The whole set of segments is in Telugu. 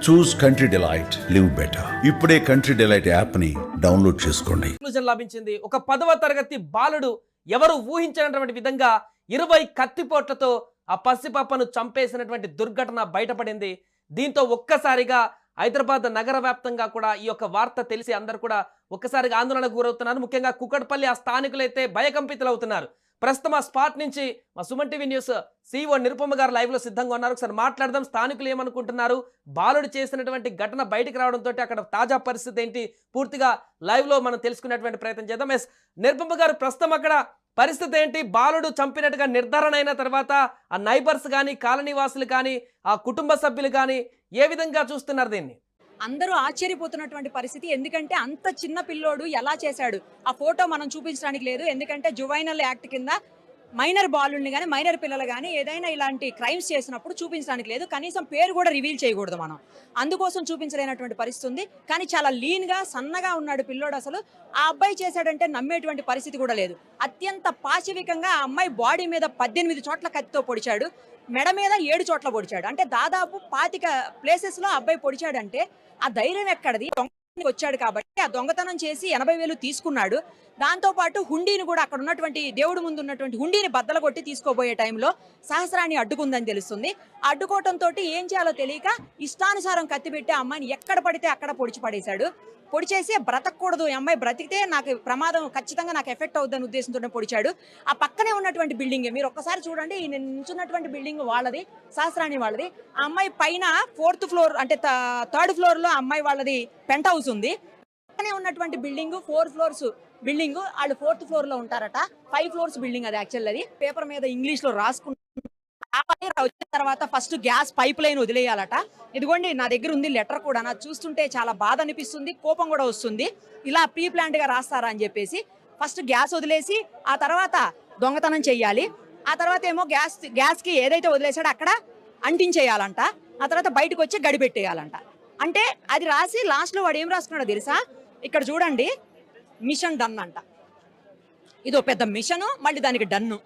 చూస్ కంట్రీ డిలైట్, లివ్ బెటర్. ఇప్పుడే కంట్రీ డిలైట్ యాప్ ని డౌన్లోడ్ చేసుకోండి. లభించింది. ఒక 10వ తరగతి బాలుడు ఎవరు ఊహించినటువంటి విధంగా 20 కత్తిపోట్లతో ఆ పసిపాపను చంపేసినటువంటి దుర్ఘటన బయటపడింది. దీంతో ఒక్కసారిగా హైదరాబాద్ నగర వ్యాప్తంగా కూడా ఈ యొక్క వార్త తెలిసి అందరూ కూడా ఒక్కసారిగా ఆందోళనకు గురవుతున్నారు. ముఖ్యంగా కుకట్పల్లి ఆ స్థానికులైతే భయకంపితులవుతున్నారు. ప్రస్తుతం ఆ స్పాట్ నుంచి మా Suman TV news CEO Nirupama గారు లైవ్ లో సిద్ధంగా ఉన్నారు. ఒకసారి మాట్లాడదాం. స్థానికులు ఏమనుకుంటున్నారు, బాలుడు చేసినటువంటి ఘటన బయటికి రావడంతో అక్కడ తాజా పరిస్థితి ఏంటి, పూర్తిగా లైవ్ లో మనం తెలుసుకునేటువంటి ప్రయత్నం చేద్దాం. నిరుపమ గారు, ప్రస్తుతం అక్కడ పరిస్థితి ఏంటి? బాలుడు చంపినట్టుగా నిర్ధారణ అయిన తర్వాత ఆ నైబర్స్ కానీ, కాలనీ వాసులు కానీ, ఆ కుటుంబ సభ్యులు కానీ ఏ విధంగా చూస్తున్నారు దీన్ని? అందరూ ఆశ్చర్యపోతున్నటువంటి పరిస్థితి. ఎందుకంటే అంత చిన్న పిల్లోడు ఎలా చేశాడు, ఆ ఫోటో మనం చూపించడానికి లేదు. ఎందుకంటే జువైనల్ యాక్ట్ కింద మైనర్ బాలుల్ని కానీ మైనర్ పిల్లలు కానీ ఏదైనా ఇలాంటి క్రైమ్స్ చేసినప్పుడు చూపించడానికి లేదు. కనీసం పేరు కూడా రివీల్ చేయకూడదు మనం. అందుకోసం చూపించలేనటువంటి పరిస్థితి ఉంది. కానీ చాలా లీన్గా సన్నగా ఉన్నాడు పిల్లోడు. అసలు ఆ అబ్బాయి చేశాడంటే నమ్మేటువంటి పరిస్థితి కూడా లేదు. అత్యంత పాశవికంగా ఆ అమ్మాయి బాడీ మీద 18 చోట్ల కత్తితో పొడిచాడు, మెడ మీద 7 చోట్ల పొడిచాడు. అంటే దాదాపు 25 ప్లేసెస్లో అబ్బాయి పొడిచాడంటే ఆ ధైర్యం ఎక్కడిది? వచ్చాడు కాబట్టి ఆ దొంగతనం చేసి 80,000 తీసుకున్నాడు. దాంతోపాటు హుండీని కూడా, అక్కడ ఉన్నటువంటి దేవుడి ముందు ఉన్నటువంటి హుండీని బద్దలు కొట్టి తీసుకోబోయే టైంలో సహస్రాన్ని అడ్డుకుందని తెలుస్తుంది. అడ్డుకోవడంతో ఏం చేయాలో తెలియక ఇష్టానుసారం కత్తి పెట్టి ఆ అమ్మాయిని ఎక్కడ పడితే అక్కడ పొడిచి పడేశాడు. పొడిచేసి బ్రతకూడదు, ఈ అమ్మాయి బ్రతికితే నాకు ప్రమాదం ఖచ్చితంగా నాకు ఎఫెక్ట్ అవుతుందని ఉద్దేశంతో పొడిచాడు. ఆ పక్కనే ఉన్నటువంటి బిల్డింగ్ మీరు ఒక్కసారి చూడండి, ఈ నిల్చున్నటువంటి బిల్డింగ్ వాళ్ళది, సహస్రాణి వాళ్ళది. ఆ అమ్మాయి పైన 4th ఫ్లోర్ అంటే 3rd ఫ్లోర్లో ఆ అమ్మాయి వాళ్ళది పెంట్ హౌస్ ఉంది. పక్కనే ఉన్నటువంటి బిల్డింగ్ 4 ఫ్లోర్స్ బిల్డింగ్, వాళ్ళు 4th ఫ్లోర్లో ఉంటారట. 5 ఫ్లోర్స్ బిల్డింగ్ అది యాక్చువల్. అది పేపర్ మీద ఇంగ్లీష్లో రాసుకుంటారు. వచ్చిన తర్వాత ఫస్ట్ గ్యాస్ పైప్ లైన్ వదిలేయాలట. ఇదిగోండి నా దగ్గర ఉంది లెటర్ కూడా. నాకు చూస్తుంటే చాలా బాధ అనిపిస్తుంది, కోపం కూడా వస్తుంది. ఇలా ప్రీ ప్లాన్డ్ గా రాస్తారా అని చెప్పేసి ఫస్ట్ గ్యాస్ వదిలేసి ఆ తర్వాత దొంగతనం చెయ్యాలి. ఆ తర్వాత ఏమో గ్యాస్ కి ఏదైతే వదిలేసాడో అక్కడ అంటించేయాలంట. ఆ తర్వాత బయటకు వచ్చి గడిపెట్టేయాలంట. అంటే అది రాసి లాస్ట్ లో వాడు ఏం రాసుకున్నాడో తెలుసా? ఇక్కడ చూడండి, మిషన్ డన్ అంట. ఇదో పెద్ద మిషన్, మళ్ళీ దానికి డన్ను,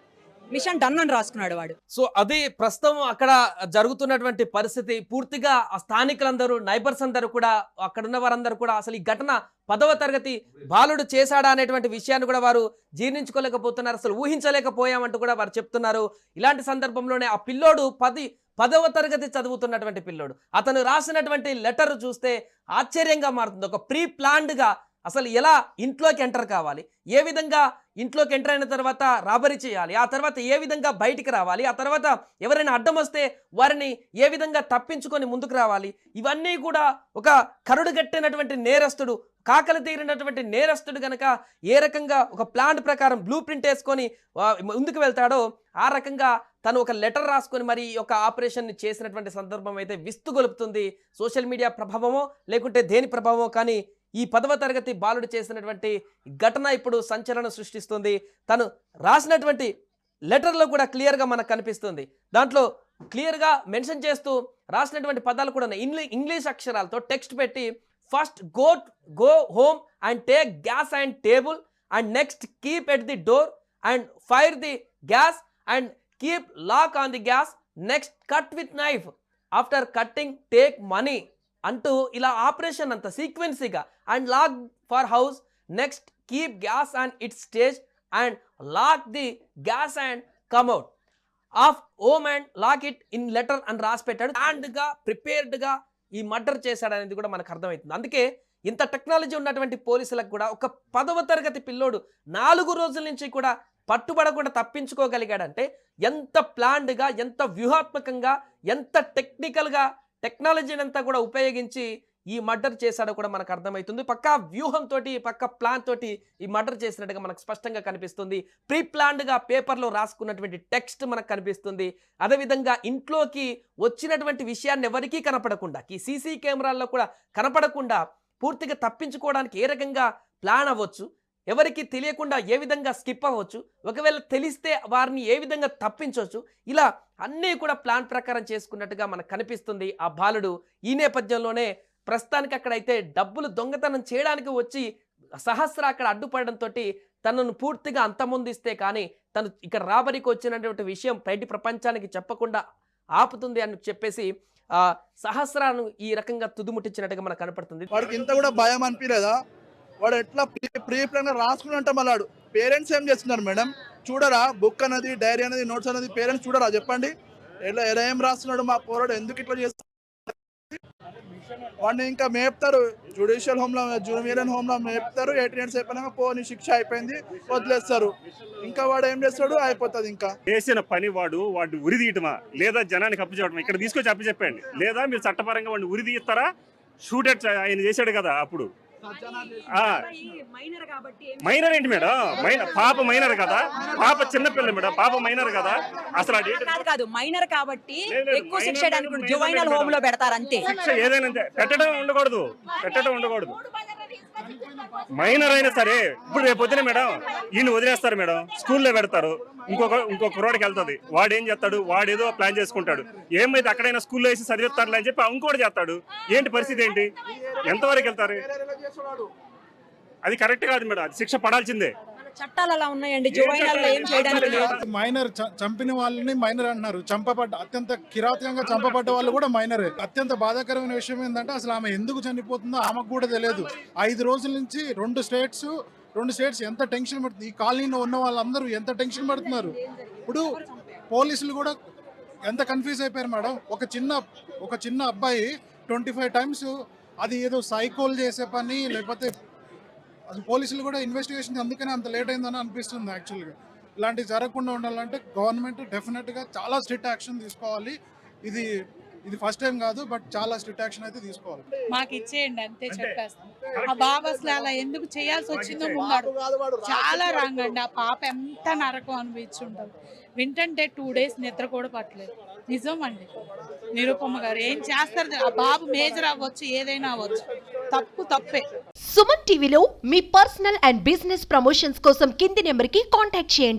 మిషన్ డన్ అని రాసుకున్నాడు వాడు. సో అది ప్రస్తుతం అక్కడ జరుగుతున్నటువంటి పరిస్థితి. పూర్తిగా ఆ స్థానికులందరూ, నైబర్స్ అందరూ కూడా, అక్కడ ఉన్న వారందరూ కూడా అసలు ఈ ఘటన 10వ తరగతి బాలుడు చేశాడా అనేటువంటి విషయాన్ని కూడా వారు జీర్ణించుకోలేకపోతున్నారు. అసలు ఊహించలేకపోయామంటూ కూడా వారు చెప్తున్నారు. ఇలాంటి సందర్భంలోనే ఆ పిల్లోడు 10వ తరగతి చదువుతున్నటువంటి పిల్లోడు, అతను రాసినటువంటి లెటర్ చూస్తే ఆశ్చర్యంగా మారుతుంది. ఒక ప్రీ ప్లాన్డ్గా అసలు ఎలా ఇంట్లోకి ఎంటర్ కావాలి, ఏ విధంగా ఇంట్లోకి ఎంటర్ అయిన తర్వాత రాబరీ చేయాలి, ఆ తర్వాత ఏ విధంగా బయటికి రావాలి, ఆ తర్వాత ఎవరైనా అడ్డం వస్తే వారిని ఏ విధంగా తప్పించుకొని ముందుకు రావాలి, ఇవన్నీ కూడా ఒక కరుడుగట్టినటువంటి నేరస్తుడు, కాకలు తీరినటువంటి నేరస్తుడు గనక ఏ రకంగా ఒక ప్లాన్ ప్రకారం బ్లూ ప్రింట్ వేసుకొని ముందుకు వెళ్తాడో ఆ రకంగా తను ఒక లెటర్ రాసుకొని మరి ఒక ఆపరేషన్ని చేసినటువంటి సందర్భం అయితే విస్తుగొలుపుతుంది. సోషల్ మీడియా ప్రభావమో లేకుంటే దేని ప్రభావమో కానీ ఈ 10వ తరగతి బాలుడు చేసినటువంటి ఘటన ఇప్పుడు సంచలనం సృష్టిస్తుంది. తను రాసినటువంటి లెటర్లో కూడా క్లియర్గా మనకు కనిపిస్తుంది. దాంట్లో క్లియర్గా మెన్షన్ చేస్తూ రాసినటువంటి పదాలు కూడా ఇంగ్లీష్ అక్షరాలతో టెక్స్ట్ పెట్టి, first go home and take gas and table and next keep at the door and fire the gas and keep lock on the gas, next cut with knife, after cutting take money అంటూ ఇలా ఆపరేషన్ అంతా సీక్వెన్సీగా, and lock for house, next keep gas and its stage and lock the gas and come out of home and lock it in letter అని రాసి పెట్టాడు. ప్లాన్డ్గా ప్రిపేర్డ్గా ఈ మర్డర్ చేశాడు అనేది కూడా మనకు అర్థమవుతుంది. అందుకే ఇంత టెక్నాలజీ ఉన్నటువంటి పోలీసులకు కూడా ఒక 10వ తరగతి పిల్లోడు 4 రోజుల నుంచి కూడా పట్టుబడకుండా తప్పించుకోగలిగాడంటే ఎంత ప్లాన్డ్గా, ఎంత వ్యూహాత్మకంగా, ఎంత టెక్నికల్గా టెక్నాలజీని అంతా కూడా ఉపయోగించి ఈ మర్డర్ చేశాడో కూడా మనకు అర్థమవుతుంది. పక్కా వ్యూహంతో, పక్కా ప్లాన్ తోటి ఈ మర్డర్ చేసినట్టుగా మనకు స్పష్టంగా కనిపిస్తుంది. ప్రీ ప్లాన్డ్గా పేపర్లో రాసుకున్నటువంటి టెక్స్ట్ మనకు కనిపిస్తుంది. అదేవిధంగా ఇంట్లోకి వచ్చినటువంటి విషయాన్ని ఎవరికీ కనపడకుండా, ఈ సీసీ కెమెరాల్లో కూడా కనపడకుండా పూర్తిగా తప్పించుకోవడానికి ఏ రకంగా ప్లాన్ అవ్వచ్చు, ఎవరికి తెలియకుండా ఏ విధంగా స్కిప్ అవ్వచ్చు, ఒకవేళ తెలిస్తే వారిని ఏ విధంగా తప్పించవచ్చు, ఇలా అన్నీ కూడా ప్లాన్ ప్రకారం చేసుకున్నట్టుగా మనకు కనిపిస్తుంది ఆ బాలుడు. ఈ నేపథ్యంలోనే ప్రస్తుతానికి అక్కడైతే డబ్బులు దొంగతనం చేయడానికి వచ్చి సహస్ర అక్కడ అడ్డుపడడంతో తనను పూర్తిగా అంతమొందిస్తే కానీ తను ఇక్కడ రాబరీకి వచ్చినటువంటి విషయం బయటి ప్రపంచానికి చెప్పకుండా ఆపుతుంది అని చెప్పేసి సహస్రాను ఈ రకంగా తుదుముట్టించినట్టుగా మనకు కనపడుతుంది. వాడికి ఇంత కూడా భయం అనిపించలేదా? వాడు ఎట్లా ప్రీ ప్లాన్ రాసుకున్నట్ట మళ్ళాడు. పేరెంట్స్ ఏం చేస్తున్నారు మేడం? చూడరా బుక్ అనేది, డైరీ అనేది, నోట్స్ అనేది పేరెంట్స్ చూడరా? చెప్పండి, ఎలా ఏం రాస్తున్నాడు మా పోరాడు, ఎందుకు ఇట్లా చేస్తున్నాడు? వాడిని ఇంకా మేపుతారు, జ్యుడిషియల్ హోమ్ లో, జూనియర్ హోమ్ లో మేపుతారు. 18 years అయిపోయినాక పోనీ శిక్ష అయిపోయింది వదిలేస్తారు. ఇంకా వాడు ఏం చేస్తాడు, అయిపోతుంది. ఇంకా చేసిన పని వాడు ఉరి తీయటమా లేదా జనానికి అప్పు చేయటమా? ఇక్కడ తీసుకొచ్చి అప్పు చెప్పండి. లేదా మీరు చట్టపరంగా వాడిని ఉరి తీస్తారా? షూటెడ్ ఆయన చేశాడు కదా అప్పుడు. మైనర్ ఏంటి మేడం? పాప మైనర్ కదా, పాప చిన్నపిల్ల మేడం, పాప మైనర్ కదా. అసలు కాదు మైనర్ కాబట్టి ఎక్కువ శిక్ష జువైనల్ హోమ్ లో పెడతారు అంతే. శిక్ష ఏదైనా పెట్టడం ఉండకూడదు. మైనర్ అయినా సరే ఇప్పుడు రేపు పొద్దున మేడం ఈయన వదిలేస్తారు మేడం, స్కూల్లో పెడతారు. ఇంకొక కుర్రాడికి వెళ్తుంది, వాడు ఏం చేస్తాడు? వాడు ఏదో ప్లాన్ చేసుకుంటాడు. ఏమైతే అక్కడైనా స్కూల్లో వేసి చదివిస్తారులే అని చెప్పి ఇంకోటి చేస్తాడు. ఏంటి పరిస్థితి ఏంటి? ఎంతవరకు వెళ్తారు? అది కరెక్ట్ కాదు మేడం, అది శిక్ష పడాల్సిందే. చట్టాలు అలా ఉన్నాయండి, జువైనల్ ఏం చేయడానికి లేదు. మైనర్ చంపిన వాళ్ళని మైనర్ అంటున్నారు. అత్యంత కిరాతకంగా చంపబడ్డ వాళ్ళు కూడా మైనరే. అత్యంత బాధాకరమైన విషయం ఏంటంటే అసలు ఆమె ఎందుకు చనిపోతుందో ఆమెకు కూడా తెలియదు. 5 రోజుల నుంచి 2 స్టేట్స్ ఎంత టెన్షన్ పడుతుంది. ఈ కాలనీలో ఉన్న వాళ్ళందరూ ఎంత టెన్షన్ పడుతున్నారు. ఇప్పుడు పోలీసులు కూడా ఎంత కన్ఫ్యూజ్ అయిపోయారు మేడం. ఒక చిన్న అబ్బాయి 25 times అది ఏదో సైకోల్ చేసే పని, లేకపోతే అది పోలీసులు కూడా ఇన్వెస్టిగేషన్ అందుకనే అంత లేట్ అయిందని అనిపిస్తుంది. యాక్చువల్గా ఇలాంటివి జరగకుండా ఉండాలంటే గవర్నమెంట్ డెఫినెట్గా చాలా స్ట్రిక్ట్ యాక్షన్ తీసుకోవాలి. ఇది ఫస్ట్ టైం కాదు, బట్ చాలా స్ట్రిక్ట్ యాక్షన్ అయితే తీసుకోవాలి. మాకు ఇచ్చేయండి అంతే చెప్పేస్తాం. ఆ బాబు అసలు అలా ఎందుకు చేయాల్సి వచ్చిందో ముంగాడు చాలా రాంగ్ అండి. ఆ పాప ఎంత నరకం అనిపించుంటుంది. వింటంటే 2 days నిద్ర కూడా పట్టలేదు. నిజం అండి. నిరుపమ గారు ఏం చేస్తారు? ఆ బాబు మేజర్ అవ్వచ్చు, ఏదైనా అవ్వచ్చు, తప్పే. సుమన్ టీవీలో మీ పర్సనల్ అండ్ బిజినెస్ ప్రమోషన్స్ కోసం కింది నెంబర్కి కాంటాక్ట్ చేయండి.